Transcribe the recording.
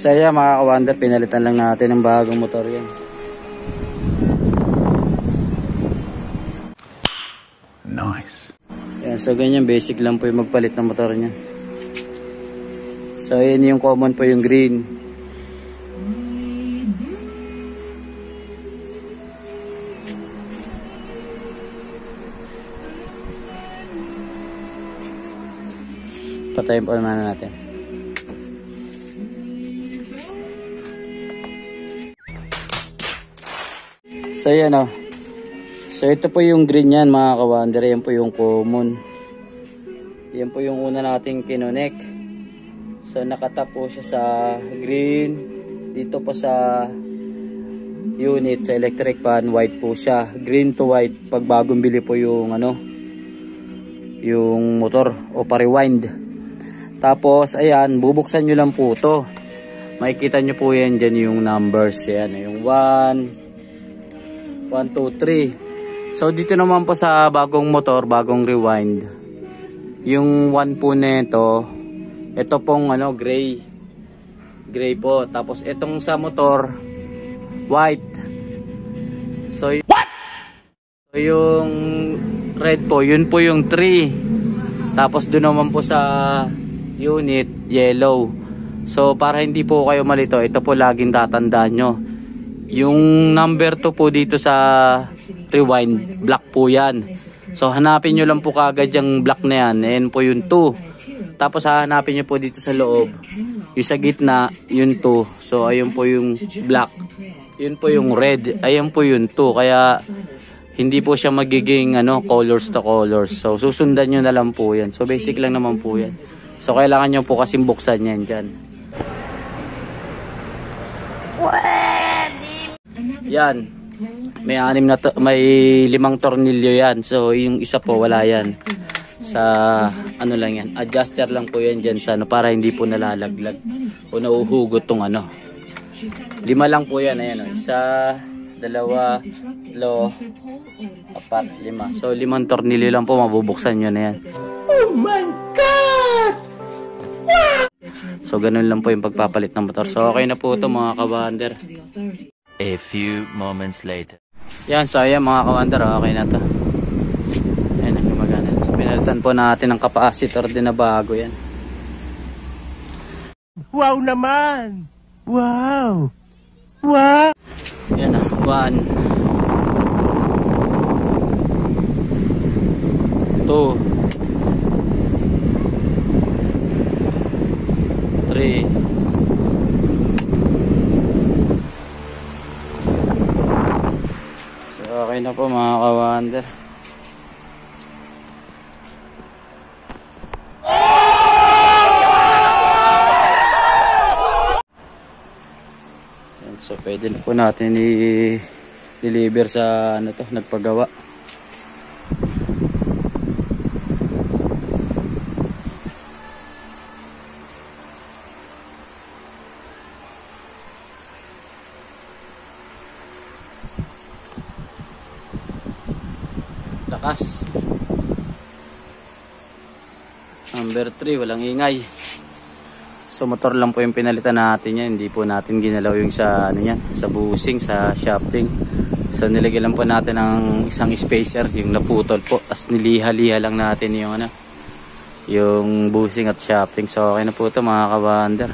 Saya mga ka-wonder, pinalitan lang natin ng bagong motor yan. Nice. Yan, so ganyan, basic lang po yung magpalit ng motor niya. So yan yung common po yung green. Patayin po naman natin. So yan o. So ito po yung green yan mga ka-wonder. Yan po yung common. Yan po yung una nating kinonek. So nakatap po siya sa green. Dito po sa unit, sa electric fan, white po siya. Green to white. Pag bagong bili po yung ano, yung motor o pa-rewind. Tapos ayan, bubuksan nyo lang po to. Makikita nyo po yan dyan yung numbers. Yan, yung 1, 2, 3. So dito naman po sa bagong motor, bagong rewind, yung 1 po nito, ito pong ano, gray po. Tapos itong sa motor, white. So yung red po, yun po yung 3. Tapos doon naman po sa unit, yellow. So para hindi po kayo malito, ito po laging tatandaan nyo. Yung number 2 po dito sa rewind, black po yan. So hanapin nyo lang po kagad yung black na yan. Ayan po yung 2. Tapos hanapin nyo po dito sa loob, yung sa gitna, yung 2. So ayun po yung black. Yun po yung red. Ayun po yung 2. Kaya hindi po siya magiging ano, colors to colors. So susundan nyo na lang po yan. So basic lang naman po yan. So kailangan nyo po kasing buksan yan dyan. Yan. May 5 tornilyo yan. So yung isa po wala yan. Sa ano lang yan. Adjuster lang po yan dyan sa ano, para hindi po nalalaglag o nauhugot tong ano. 5 lang po yan. Ayan o. 1, 2, 3, 4, 5. So 5 tornilyo lang po, mabubuksan nyo na yan. Oh my God! So ganun lang po yung pagpapalit ng motor. So okay na po ito mga ka-wonder. A few moments later. Yan, so ayan mga ka-wonder, okay na to. Ayan ang gumagana. So pinalitan po natin ng capacitor din na bago yan. Wow naman! Wow! Wow! Yan o, 1, 2, 3. So okay na po mga ka-wonder. Yan, so pwede na po natin i-deliver sa ano to, nagpagawa. Lakas. Number 3, walang ingay. So motor lang po yung pinalitan natin yan. Hindi po natin ginalaw yung sa ano yan, sa bushing, sa shafting. So nilagyan lang po natin ng isang spacer, yung naputol po. Tapos niliha-liha lang natin yung ano, yung bushing at shafting. So okay na po ito mga ka-wonder.